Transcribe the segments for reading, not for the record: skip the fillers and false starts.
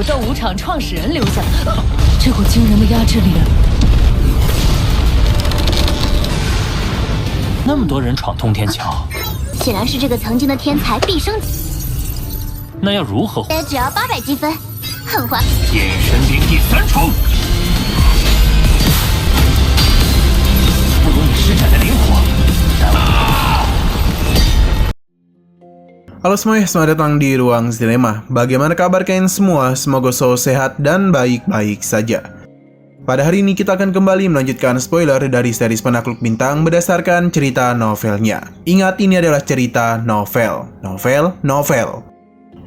这武场创始人留下的，这股惊人的压制力，那么多人闯通天桥，显然是这个曾经的天才毕生。那要如何？只要800积分，很划。天神兵第3重，不如你施展的灵活。Halo semuanya, selamat datang di Ruang Zinema. Bagaimana kabar kalian semua? Semoga selalu sehat dan baik-baik saja. Pada hari ini kita akan kembali melanjutkan spoiler dari series Penakluk Bintang berdasarkan cerita novelnya. Ingat, ini adalah cerita novel.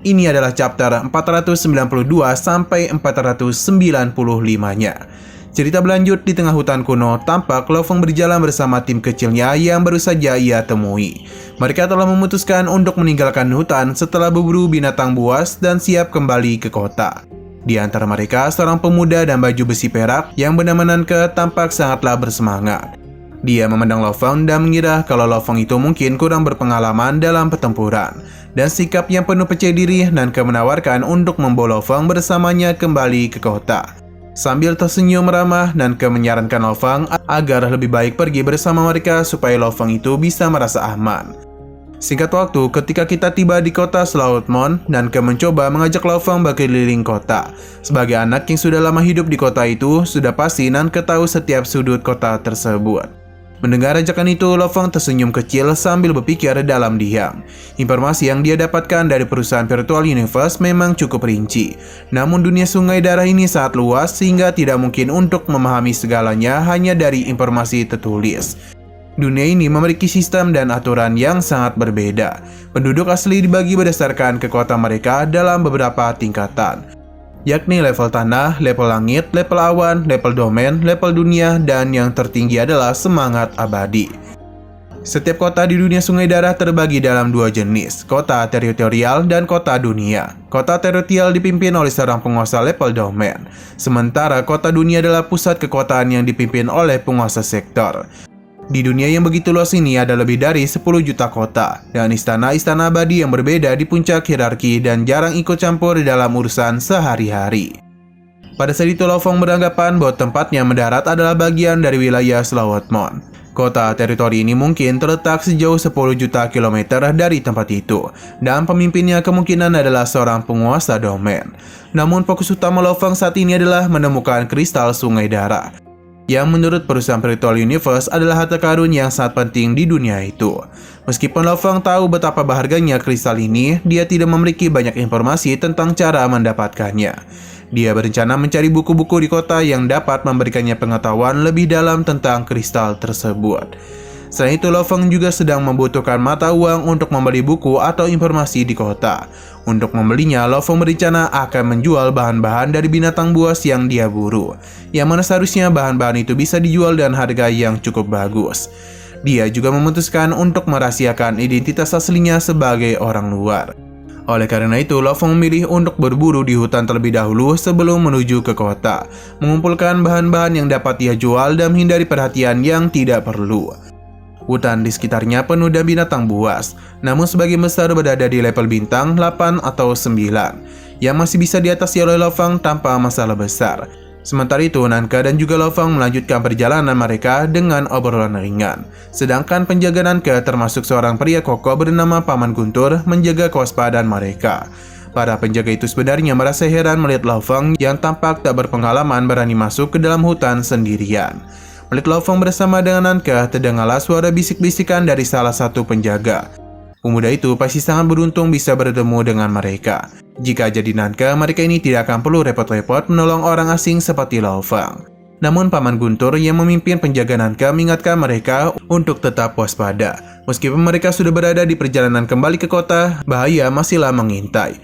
Ini adalah chapter 492 sampai 495-nya. Cerita berlanjut di tengah hutan kuno, tampak Lo Feng berjalan bersama tim kecilnya yang baru saja ia temui. Mereka telah memutuskan untuk meninggalkan hutan setelah berburu binatang buas dan siap kembali ke kota. Di antara mereka, seorang pemuda dan baju besi perak yang bernama Nanke tampak sangatlah bersemangat. Dia memandang Lo Feng dan mengira kalau Lo Feng itu mungkin kurang berpengalaman dalam pertempuran. Dan sikap yang penuh percaya diri, Nanke menawarkan untuk membawa Lo Feng bersamanya kembali ke kota. Sambil tersenyum ramah, Nanke menyarankan Lo Feng agar lebih baik pergi bersama mereka supaya Lo Feng itu bisa merasa aman. Singkat waktu, ketika kita tiba di kota Sloughtmont, Nanke mencoba mengajak Lo Feng berkeliling kota. Sebagai anak yang sudah lama hidup di kota itu, sudah pasti Nanke tahu setiap sudut kota tersebut. Mendengar ajakan itu, Lo Feng tersenyum kecil sambil berpikir dalam diam. Informasi yang dia dapatkan dari perusahaan Virtual Universe memang cukup rinci. Namun dunia sungai darah ini sangat luas sehingga tidak mungkin untuk memahami segalanya hanya dari informasi tertulis. Dunia ini memiliki sistem dan aturan yang sangat berbeda. Penduduk asli dibagi berdasarkan kekuatan mereka dalam beberapa tingkatan, yakni level tanah, level langit, level awan, level domain, level dunia, dan yang tertinggi adalah semangat abadi. Setiap kota di dunia sungai darah terbagi dalam dua jenis, kota teritorial dan kota dunia. Kota teritorial dipimpin oleh seorang penguasa level domain, sementara kota dunia adalah pusat kekuasaan yang dipimpin oleh penguasa sektor. Di dunia yang begitu luas ini ada lebih dari 10 juta kota, dan istana-istana abadi yang berbeda di puncak hierarki dan jarang ikut campur dalam urusan sehari-hari. Pada saat itu Lo Feng beranggapan bahwa tempatnya mendarat adalah bagian dari wilayah Sloughtmont. Kota teritori ini mungkin terletak sejauh 10 juta kilometer dari tempat itu, dan pemimpinnya kemungkinan adalah seorang penguasa domain. Namun fokus utama Lo Feng saat ini adalah menemukan kristal sungai darah, yang menurut perusahaan Virtual Universe adalah harta karun yang sangat penting di dunia itu. Meskipun Lo Feng tahu betapa berharganya kristal ini, dia tidak memiliki banyak informasi tentang cara mendapatkannya. Dia berencana mencari buku-buku di kota yang dapat memberikannya pengetahuan lebih dalam tentang kristal tersebut. Selain itu, Lo Feng juga sedang membutuhkan mata uang untuk membeli buku atau informasi di kota. Untuk membelinya, Lo Feng berencana akan menjual bahan-bahan dari binatang buas yang dia buru, yang mana seharusnya bahan-bahan itu bisa dijual dengan harga yang cukup bagus. Dia juga memutuskan untuk merahasiakan identitas aslinya sebagai orang luar. Oleh karena itu, Lo Feng memilih untuk berburu di hutan terlebih dahulu sebelum menuju ke kota, mengumpulkan bahan-bahan yang dapat dia jual dan menghindari perhatian yang tidak perlu. Hutan di sekitarnya penuh dengan binatang buas, namun sebagian besar berada di level bintang 8 atau 9, yang masih bisa diatasi oleh Lo Feng tanpa masalah besar. Sementara itu, Nanke dan juga Lo Feng melanjutkan perjalanan mereka dengan obrolan ringan. Sedangkan penjaga Nanke, termasuk seorang pria kokoh bernama Paman Guntur, menjaga kewaspadaan mereka. Para penjaga itu sebenarnya merasa heran melihat Lo Feng yang tampak tak berpengalaman berani masuk ke dalam hutan sendirian. Melihat Lo Feng bersama dengan Nanke, terdengarlah suara bisik-bisikan dari salah satu penjaga. Pemuda itu pasti sangat beruntung bisa bertemu dengan mereka. Jika jadi Nanke, mereka ini tidak akan perlu repot-repot menolong orang asing seperti Lo Feng. Namun Paman Guntur yang memimpin penjaga Nanke mengingatkan mereka untuk tetap waspada. Meskipun mereka sudah berada di perjalanan kembali ke kota, bahaya masihlah mengintai,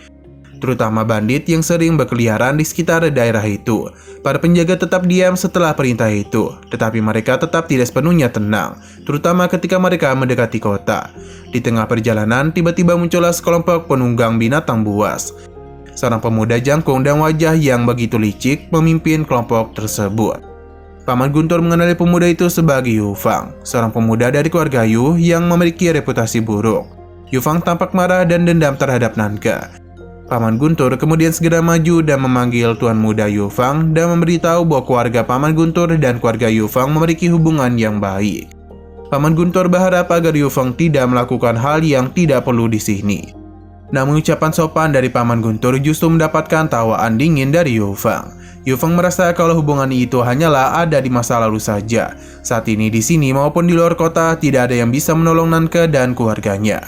terutama bandit yang sering berkeliaran di sekitar daerah itu. Para penjaga tetap diam setelah perintah itu, tetapi mereka tetap tidak sepenuhnya tenang, terutama ketika mereka mendekati kota. Di tengah perjalanan, tiba-tiba muncullah sekelompok penunggang binatang buas. Seorang pemuda jangkung dan wajah yang begitu licik memimpin kelompok tersebut. Paman Guntur mengenali pemuda itu sebagai Yu Fang, seorang pemuda dari keluarga Yu yang memiliki reputasi buruk. Yu Fang tampak marah dan dendam terhadap Nanke. Paman Guntur kemudian segera maju dan memanggil Tuan Muda Yu Fang dan memberitahu bahwa keluarga Paman Guntur dan keluarga Yu Fang memiliki hubungan yang baik. Paman Guntur berharap agar Yu Fang tidak melakukan hal yang tidak perlu di sini. Namun ucapan sopan dari Paman Guntur justru mendapatkan tawaan dingin dari Yu Fang. Yu Fang merasa kalau hubungan itu hanyalah ada di masa lalu saja. Saat ini di sini maupun di luar kota tidak ada yang bisa menolong Nanke dan keluarganya.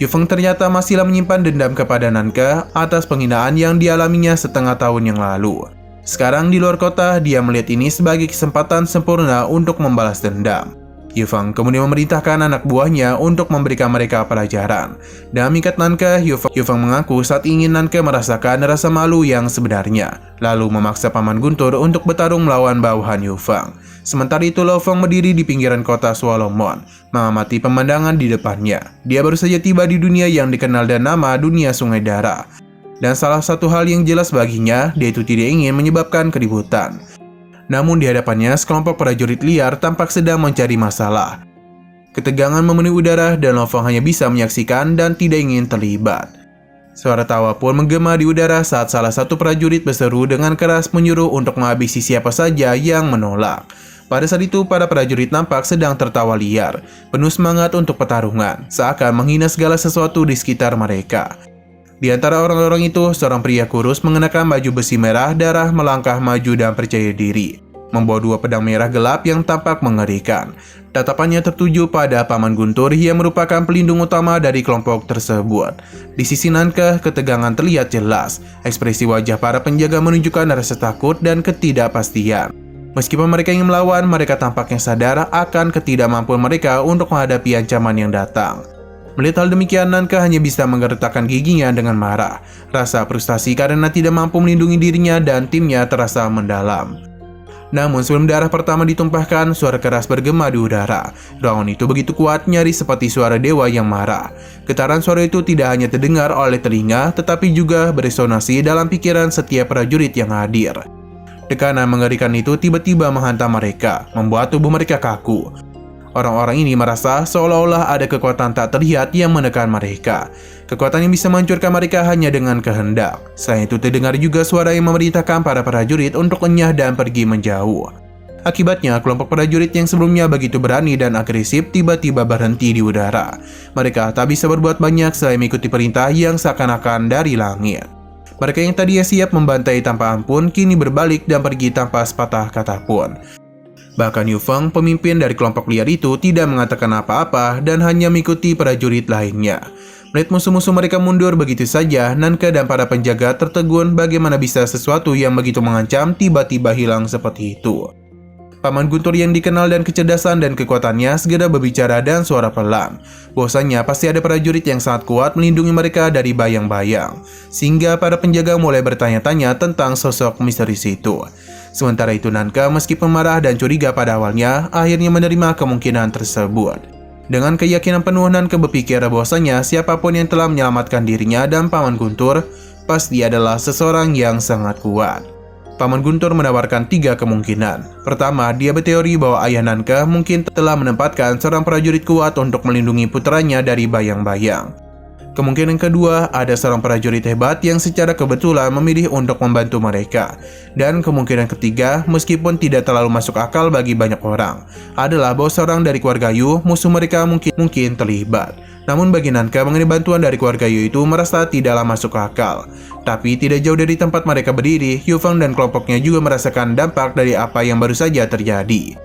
Yu Fang ternyata masihlah menyimpan dendam kepada Nanke atas penghinaan yang dialaminya setengah tahun yang lalu. Sekarang di luar kota, dia melihat ini sebagai kesempatan sempurna untuk membalas dendam. Yu Fang kemudian memerintahkan anak buahnya untuk memberikan mereka pelajaran. Dalam mengikat Nanke, Yu Fang mengaku saat ingin Nanke merasakan rasa malu yang sebenarnya, lalu memaksa Paman Guntur untuk bertarung melawan bawahan Yu Fang. Sementara itu, Lo Fang berdiri di pinggiran kota Swalowmon, mengamati pemandangan di depannya. Dia baru saja tiba di dunia yang dikenal dan nama dunia Sungai Darah. Dan salah satu hal yang jelas baginya, dia itu tidak ingin menyebabkan keributan. Namun di hadapannya, sekelompok prajurit liar tampak sedang mencari masalah. Ketegangan memenuhi udara dan Lo Fang hanya bisa menyaksikan dan tidak ingin terlibat. Suara tawa pun menggema di udara saat salah satu prajurit berseru dengan keras menyuruh untuk menghabisi siapa saja yang menolak. Pada saat itu, para prajurit nampak sedang tertawa liar, penuh semangat untuk pertarungan, seakan menghina segala sesuatu di sekitar mereka. Di antara orang-orang itu, seorang pria kurus mengenakan baju besi merah darah melangkah maju dan percaya diri, membawa dua pedang merah gelap yang tampak mengerikan. Tatapannya tertuju pada Paman Guntur yang merupakan pelindung utama dari kelompok tersebut. Di sisi Nanke, ketegangan terlihat jelas. Ekspresi wajah para penjaga menunjukkan rasa takut dan ketidakpastian. Meskipun mereka ingin melawan, mereka tampaknya sadar akan ketidakmampuan mereka untuk menghadapi ancaman yang datang. Melihat hal demikian, Nanke hanya bisa menggertakkan giginya dengan marah. Rasa frustasi karena tidak mampu melindungi dirinya dan timnya terasa mendalam. Namun sebelum darah pertama ditumpahkan, suara keras bergema di udara. Ruangan itu begitu kuat, nyaris seperti suara dewa yang marah. Getaran suara itu tidak hanya terdengar oleh telinga, tetapi juga beresonasi dalam pikiran setiap prajurit yang hadir. Tekanan mengerikan itu tiba-tiba menghantam mereka, membuat tubuh mereka kaku. Orang-orang ini merasa seolah-olah ada kekuatan tak terlihat yang menekan mereka. Kekuatan yang bisa menghancurkan mereka hanya dengan kehendak. Selain itu terdengar juga suara yang memerintahkan para prajurit untuk lenyah dan pergi menjauh. Akibatnya, kelompok prajurit yang sebelumnya begitu berani dan agresif tiba-tiba berhenti di udara. Mereka tak bisa berbuat banyak selain mengikuti perintah yang seakan-akan dari langit. Mereka yang tadinya siap membantai tanpa ampun, kini berbalik dan pergi tanpa sepatah kata pun. Bahkan Yu Fang, pemimpin dari kelompok liar itu, tidak mengatakan apa-apa dan hanya mengikuti prajurit lainnya. Melihat musuh-musuh mereka mundur begitu saja, Nanke dan para penjaga tertegun bagaimana bisa sesuatu yang begitu mengancam tiba-tiba hilang seperti itu. Paman Guntur yang dikenal dan kecerdasan dan kekuatannya segera berbicara dan suara pelan. Bahwasanya pasti ada prajurit yang sangat kuat melindungi mereka dari bayang-bayang. Sehingga para penjaga mulai bertanya-tanya tentang sosok misterius itu. Sementara itu Nanke meskipun marah dan curiga pada awalnya, akhirnya menerima kemungkinan tersebut. Dengan keyakinan penuh, Nanke berpikir bahwasanya siapapun yang telah menyelamatkan dirinya dan Paman Guntur, pasti adalah seseorang yang sangat kuat. Paman Guntur menawarkan 3 kemungkinan. Pertama, dia berteori bahwa ayah Nanke mungkin telah menempatkan seorang prajurit kuat untuk melindungi putranya dari bayang-bayang. Kemungkinan kedua, ada seorang prajurit hebat yang secara kebetulan memilih untuk membantu mereka. Dan kemungkinan ketiga, meskipun tidak terlalu masuk akal bagi banyak orang, adalah bahwa seorang dari keluarga Yu, musuh mereka mungkin terlibat. Namun bagi Nanke, mengenai bantuan dari keluarga Yu itu merasa tidaklah masuk akal. Tapi tidak jauh dari tempat mereka berdiri, Yu Fang dan kelompoknya juga merasakan dampak dari apa yang baru saja terjadi.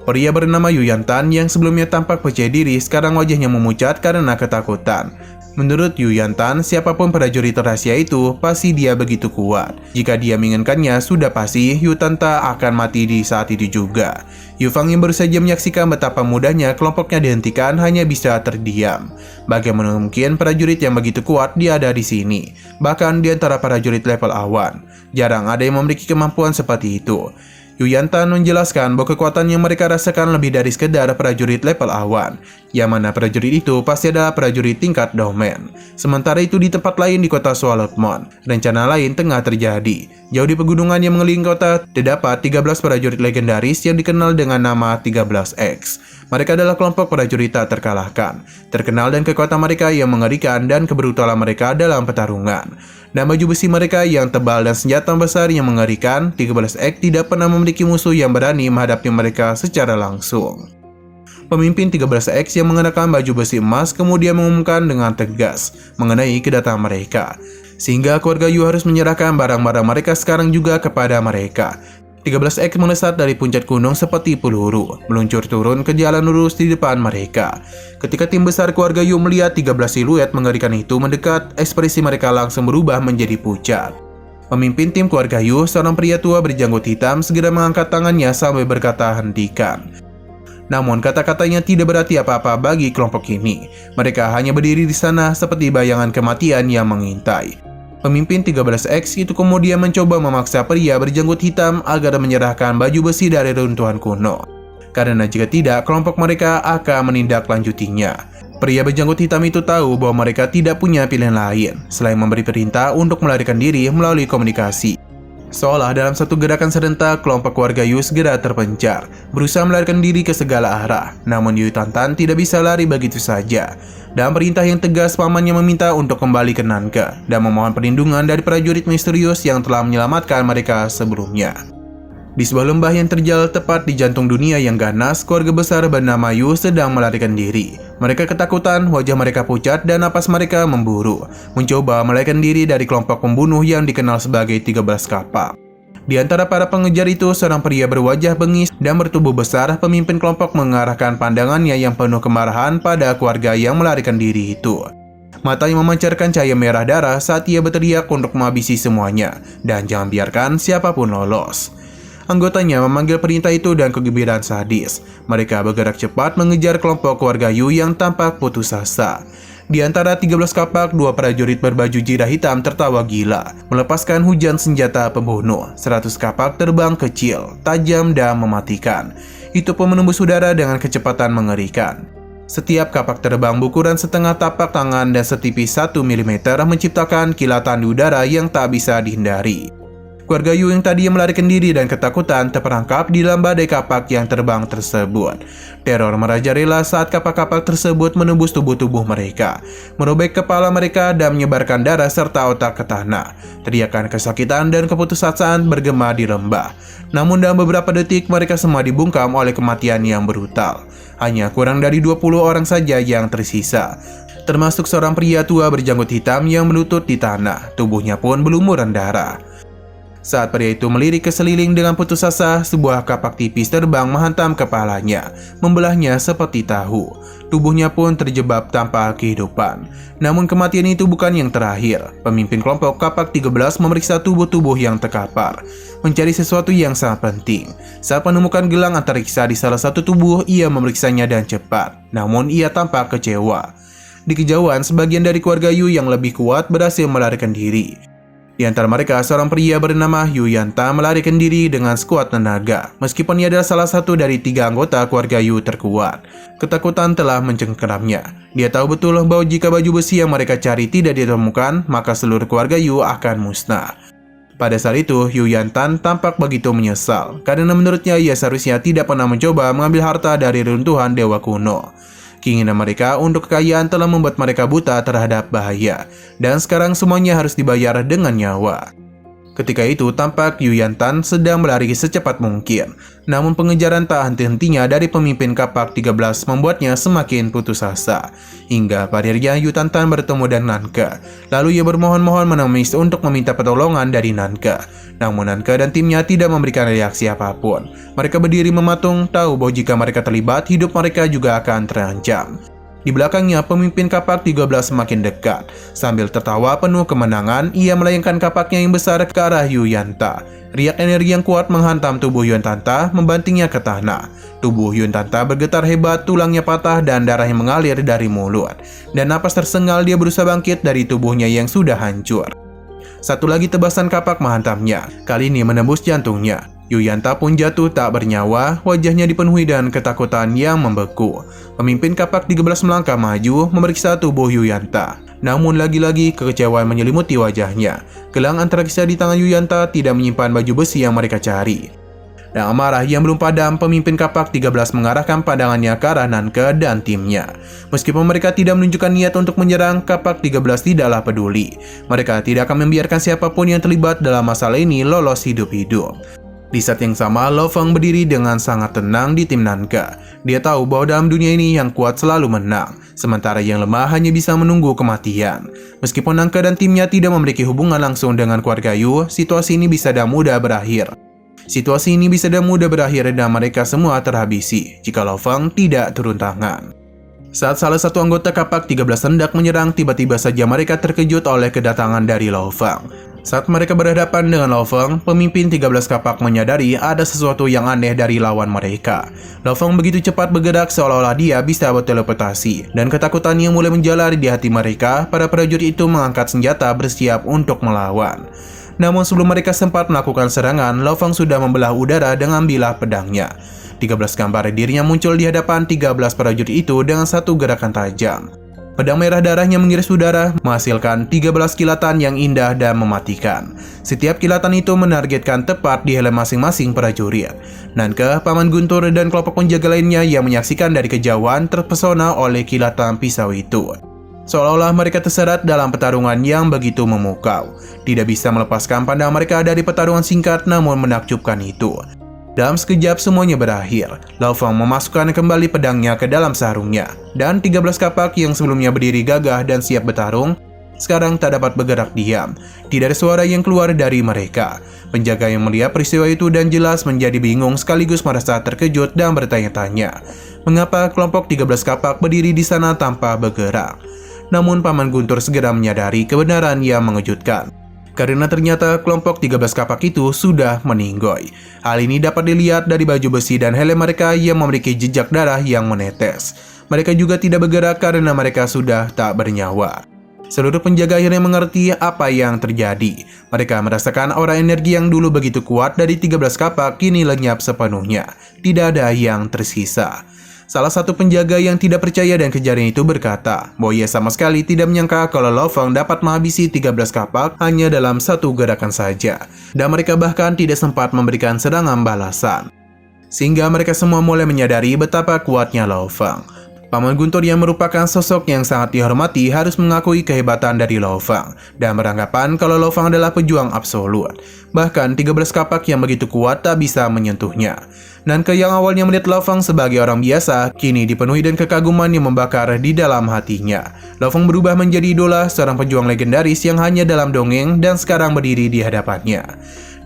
Pria bernama Yu Yantan yang sebelumnya tampak percaya diri, sekarang wajahnya memucat karena ketakutan. Menurut Yu Yantan, siapapun prajurit rahasia itu, pasti dia begitu kuat. Jika dia menginginkannya, sudah pasti Yu Tanta akan mati di saat itu juga. Yu Fang yang baru saja menyaksikan betapa mudahnya kelompoknya dihentikan hanya bisa terdiam. Bagaimana mungkin prajurit yang begitu kuat dia ada di sini? Bahkan di antara prajurit level awan, jarang ada yang memiliki kemampuan seperti itu. Yu Yantan menjelaskan bahwa kekuatan yang mereka rasakan lebih dari sekedar prajurit level awan, yang mana prajurit itu pasti adalah prajurit tingkat domain. Sementara itu di tempat lain di kota Swalowmon, rencana lain tengah terjadi. Jauh di pegunungan yang mengelilingi kota, terdapat 13 prajurit legendaris yang dikenal dengan nama 13X. Mereka adalah kelompok prajurit tak terkalahkan, terkenal dan kekuatan mereka yang mengerikan dan kebrutalan mereka dalam pertarungan. Dan baju besi mereka yang tebal dan senjata besar yang mengerikan, 13X tidak pernah memiliki musuh yang berani menghadapi mereka secara langsung. Pemimpin 13X yang mengenakan baju besi emas kemudian mengumumkan dengan tegas mengenai kedatangan mereka, sehingga keluarga Yu harus menyerahkan barang-barang mereka sekarang juga kepada mereka. 13X melesat dari puncak gunung seperti peluru, meluncur turun ke jalan lurus di depan mereka. Ketika tim besar keluarga Yu melihat 13 siluet mengerikan itu mendekat, ekspresi mereka langsung berubah menjadi pucat. Pemimpin tim keluarga Yu, seorang pria tua berjanggut hitam, segera mengangkat tangannya sambil berkata hentikan. Namun kata-katanya tidak berarti apa-apa bagi kelompok ini. Mereka hanya berdiri di sana seperti bayangan kematian yang mengintai. Pemimpin 13X itu kemudian mencoba memaksa pria berjanggut hitam agar menyerahkan baju besi dari runtuhan kuno. Karena jika tidak, kelompok mereka akan menindaklanjutinya. Pria berjanggut hitam itu tahu bahwa mereka tidak punya pilihan lain selain memberi perintah untuk melarikan diri melalui komunikasi. Seolah dalam satu gerakan serentak, kelompok keluarga Yu segera terpencar, berusaha melarikan diri ke segala arah. Namun Yu Tantan tidak bisa lari begitu saja. Dan perintah yang tegas, pamannya meminta untuk kembali ke Nanke dan memohon perlindungan dari prajurit misterius yang telah menyelamatkan mereka sebelumnya. Di sebuah lembah yang terjal tepat di jantung dunia yang ganas, keluarga besar bernama Yu sedang melarikan diri. Mereka ketakutan, wajah mereka pucat dan napas mereka memburu, mencoba melarikan diri dari kelompok pembunuh yang dikenal sebagai 13 kapak. Di antara para pengejar itu, seorang pria berwajah bengis dan bertubuh besar. Pemimpin kelompok mengarahkan pandangannya yang penuh kemarahan pada keluarga yang melarikan diri itu. Matanya memancarkan cahaya merah darah saat ia berteriak untuk menghabisi semuanya, dan jangan biarkan siapapun lolos. Anggotanya memanggil perintah itu dan kegembiraan sadis. Mereka bergerak cepat mengejar kelompok keluarga Yu yang tampak putus asa. Di antara 13 kapak, 2 prajurit berbaju jirah hitam tertawa gila, melepaskan hujan senjata pembunuh. 100 kapak terbang kecil, tajam dan mematikan. Itu pun menembus udara dengan kecepatan mengerikan. Setiap kapak terbang berukuran setengah tapak tangan dan setipis 1 mm menciptakan kilatan di udara yang tak bisa dihindari. Keluarga Yu yang tadi melarikan diri dan ketakutan terperangkap di dalam badai kapak yang terbang tersebut. Teror merajalela saat kapak-kapak tersebut menembus tubuh-tubuh mereka, merobek kepala mereka dan menyebarkan darah serta otak ke tanah. Teriakan kesakitan dan keputusasaan bergema di lembah. Namun dalam beberapa detik mereka semua dibungkam oleh kematian yang brutal. Hanya kurang dari 20 orang saja yang tersisa, termasuk seorang pria tua berjanggut hitam yang melutut di tanah. Tubuhnya pun berlumuran darah. Saat pria itu melirik ke seliling dengan putus asa, sebuah kapak tipis terbang menghantam kepalanya, membelahnya seperti tahu. Tubuhnya pun terjebak tanpa kehidupan. Namun kematian itu bukan yang terakhir. Pemimpin kelompok kapak 13 memeriksa tubuh-tubuh yang terkapar, mencari sesuatu yang sangat penting. Saat menemukan gelang antariksa di salah satu tubuh, ia memeriksanya dan cepat. Namun ia tampak kecewa. Di kejauhan, sebagian dari keluarga Yu yang lebih kuat berhasil melarikan diri. Di antara mereka, seorang pria bernama Yu Yanta melarikan diri dengan sekuat tenaga. Meskipun ia adalah salah satu dari 3 anggota keluarga Yu terkuat, ketakutan telah mencengkeramnya. Dia tahu betul bahwa jika baju besi yang mereka cari tidak ditemukan, maka seluruh keluarga Yu akan musnah. Pada saat itu, Yu Yantan tampak begitu menyesal, karena menurutnya ia seharusnya tidak pernah mencoba mengambil harta dari runtuhan dewa kuno. Keinginan mereka untuk kekayaan telah membuat mereka buta terhadap bahaya, dan sekarang semuanya harus dibayar dengan nyawa. Ketika itu, tampak Yu Yantan sedang berlari secepat mungkin. Namun pengejaran tak henti-hentinya dari pemimpin kapak 13 membuatnya semakin putus asa. Hingga pada akhirnya Yu Tantan bertemu dengan Nanke. Lalu ia bermohon-mohon menangis untuk meminta pertolongan dari Nanke. Namun Nanke dan timnya tidak memberikan reaksi apapun. Mereka berdiri mematung, tahu bahwa jika mereka terlibat, hidup mereka juga akan terancam. Di belakangnya, pemimpin kapak 13 semakin dekat. Sambil tertawa penuh kemenangan, ia melayangkan kapaknya yang besar ke arah Yu Yanta. Riak energi yang kuat menghantam tubuh Yu Tanta, membantingnya ke tanah. Tubuh Yu Tanta bergetar hebat, tulangnya patah dan darah yang mengalir dari mulut. Dan napas tersengal, dia berusaha bangkit dari tubuhnya yang sudah hancur. Satu lagi tebasan kapak menghantamnya, kali ini menembus jantungnya. Yu Yanta pun jatuh tak bernyawa, wajahnya dipenuhi dengan ketakutan yang membeku. Pemimpin kapak 13 melangkah maju, memeriksa tubuh Yu Yanta. Namun lagi-lagi kekecewaan menyelimuti wajahnya. Gelang antariksa di tangan Yu Yanta tidak menyimpan baju besi yang mereka cari. Dan amarah yang belum padam, pemimpin kapak 13 mengarahkan pandangannya ke arah Nanke dan timnya. Meskipun mereka tidak menunjukkan niat untuk menyerang, kapak 13 tidaklah peduli. Mereka tidak akan membiarkan siapapun yang terlibat dalam masalah ini lolos hidup-hidup. Di saat yang sama, Lo Feng berdiri dengan sangat tenang di tim Nanke. Dia tahu bahwa dalam dunia ini yang kuat selalu menang, sementara yang lemah hanya bisa menunggu kematian. Meskipun Nanke dan timnya tidak memiliki hubungan langsung dengan keluarga Yu, situasi ini bisa dengan mudah berakhir. Dan mereka semua terhabisi jika Lo Feng tidak turun tangan. Saat salah satu anggota kapak 13 hendak menyerang, tiba-tiba saja mereka terkejut oleh kedatangan dari Lo Feng. Saat mereka berhadapan dengan Lo Feng, pemimpin 13 kapak menyadari ada sesuatu yang aneh dari lawan mereka. Lo Feng begitu cepat bergerak seolah-olah dia bisa berteleportasi, dan ketakutan yang mulai menjalar di hati mereka. Para prajurit itu mengangkat senjata bersiap untuk melawan. Namun sebelum mereka sempat melakukan serangan, Lo Feng sudah membelah udara dengan bilah pedangnya. 13 gambar dirinya muncul di hadapan 13 prajurit itu dengan satu gerakan tajam. Pedang merah darahnya mengiris udara, menghasilkan 13 kilatan yang indah dan mematikan. Setiap kilatan itu menargetkan tepat di helm masing-masing prajurit. Nanke, Paman Guntur, dan kelompok penjaga lainnya yang menyaksikan dari kejauhan terpesona oleh kilatan pisau itu. Seolah-olah mereka terseret dalam pertarungan yang begitu memukau. Tidak bisa melepaskan pandang mereka dari pertarungan singkat namun menakjubkan itu. Dalam sekejap semuanya berakhir. Lo Feng memasukkan kembali pedangnya ke dalam sarungnya. Dan 13 kapak yang sebelumnya berdiri gagah dan siap bertarung, sekarang tak dapat bergerak diam. Tidak ada suara yang keluar dari mereka. Penjaga yang melihat peristiwa itu dan jelas menjadi bingung sekaligus merasa terkejut dan bertanya-tanya, mengapa kelompok 13 kapak berdiri di sana tanpa bergerak. Namun Paman Guntur segera menyadari kebenaran yang mengejutkan. Karena ternyata kelompok 13 kapak itu sudah meninggoy. Hal ini dapat dilihat dari baju besi dan helm mereka yang memiliki jejak darah yang menetes. Mereka juga tidak bergerak karena mereka sudah tak bernyawa. Seluruh penjaga akhirnya mengerti apa yang terjadi. Mereka merasakan aura energi yang dulu begitu kuat dari 13 kapak kini lenyap sepenuhnya. Tidak ada yang tersisa. Salah satu penjaga yang tidak percaya dan kejadian itu berkata bahwa ia sama sekali tidak menyangka kalau Lo Feng dapat menghabisi 13 kapak hanya dalam satu gerakan saja. Dan mereka bahkan tidak sempat memberikan serangan balasan. Sehingga mereka semua mulai menyadari betapa kuatnya Lo Feng. Paman Guntur yang merupakan sosok yang sangat dihormati harus mengakui kehebatan dari Lo Feng dan beranggapan kalau Lo Feng adalah pejuang absolut. Bahkan 13 kapak yang begitu kuat tak bisa menyentuhnya. Nanke yang awalnya melihat Lo Feng sebagai orang biasa, kini dipenuhi dengan kekaguman yang membakar di dalam hatinya. Lo Feng berubah menjadi idola, seorang pejuang legendaris yang hanya dalam dongeng dan sekarang berdiri di hadapannya.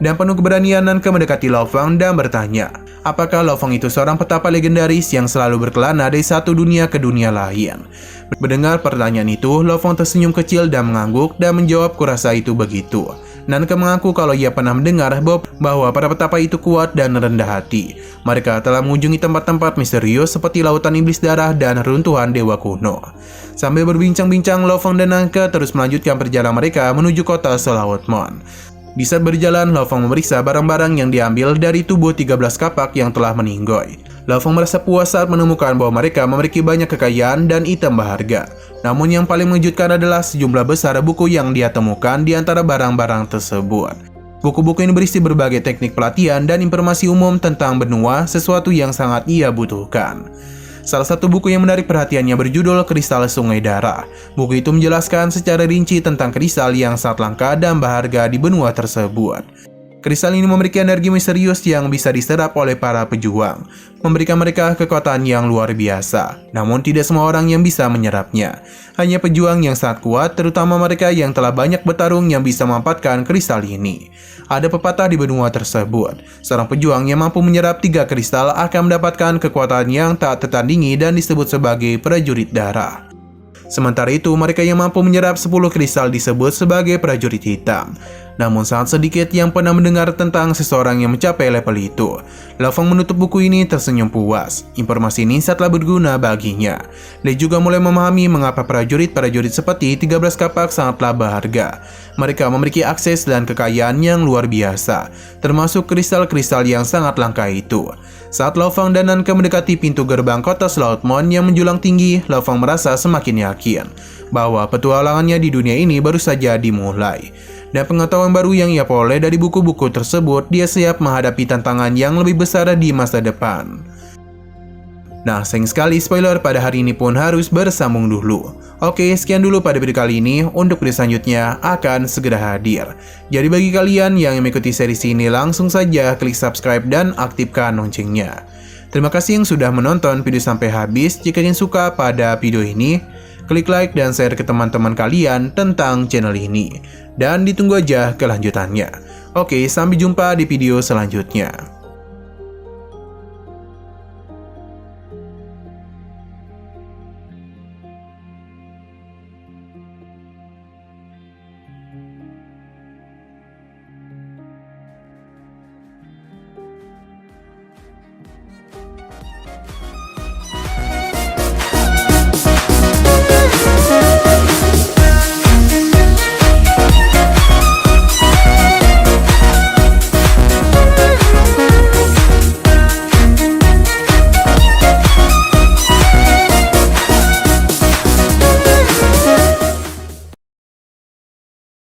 Dan penuh keberanian Nanke mendekati Lo Feng dan bertanya, apakah Lo Feng itu seorang petapa legendaris yang selalu berkelana dari satu dunia ke dunia lain? Mendengar pertanyaan itu, Lo Feng tersenyum kecil dan mengangguk dan menjawab, kurasa itu begitu. Nanke mengaku kalau ia pernah mendengar bahwa para petapa itu kuat dan rendah hati. Mereka telah mengunjungi tempat-tempat misterius seperti lautan iblis darah dan runtuhan dewa kuno. Sambil berbincang-bincang, Lo Feng dan Nanke terus melanjutkan perjalanan mereka menuju kota Selautmon. Di saat berjalan, Lo Feng memeriksa barang-barang yang diambil dari tubuh 13 kapak yang telah meninggoy. Lo Feng merasa puas saat menemukan bahwa mereka memiliki banyak kekayaan dan item berharga. Namun yang paling mengejutkan adalah sejumlah besar buku yang dia temukan di antara barang-barang tersebut. Buku-buku ini berisi berbagai teknik pelatihan dan informasi umum tentang benua, sesuatu yang sangat ia butuhkan. Salah satu buku yang menarik perhatiannya berjudul Kristal Sungai Darah. Buku itu menjelaskan secara rinci tentang kristal yang sangat langka dan berharga di benua tersebut. Kristal ini memiliki energi misterius yang bisa diserap oleh para pejuang, memberikan mereka kekuatan yang luar biasa. Namun tidak semua orang yang bisa menyerapnya. Hanya pejuang yang sangat kuat, terutama mereka yang telah banyak bertarung yang bisa memanfaatkan kristal ini. Ada pepatah di benua tersebut, seorang pejuang yang mampu menyerap 3 kristal akan mendapatkan kekuatan yang tak tertandingi dan disebut sebagai prajurit darah. Sementara itu, mereka yang mampu menyerap 10 kristal disebut sebagai prajurit hitam. Namun sangat sedikit yang pernah mendengar tentang seseorang yang mencapai level itu. Lo Feng menutup buku ini tersenyum puas. Informasi ini sangatlah berguna baginya. Dia juga mulai memahami mengapa prajurit-prajurit seperti 13 kapak sangatlah berharga. Mereka memiliki akses dan kekayaan yang luar biasa, termasuk kristal-kristal yang sangat langka itu. Saat Lo Feng dan Nanke mendekati pintu gerbang kota Selautmon yang menjulang tinggi, Lo Feng merasa semakin yakin bahwa petualangannya di dunia ini baru saja dimulai. Dan pengetahuan baru yang ia peroleh dari buku-buku tersebut, dia siap menghadapi tantangan yang lebih besar di masa depan. Nah, sayang sekali spoiler pada hari ini pun harus bersambung dulu. Oke, sekian dulu pada video kali ini. Untuk video selanjutnya akan segera hadir. Jadi bagi kalian yang mengikuti series ini, langsung saja klik subscribe dan aktifkan loncengnya. Terima kasih yang sudah menonton video sampai habis. Jika kalian suka pada video ini, klik like dan share ke teman-teman kalian tentang channel ini. Dan ditunggu aja kelanjutannya. Oke, sampai jumpa di video selanjutnya.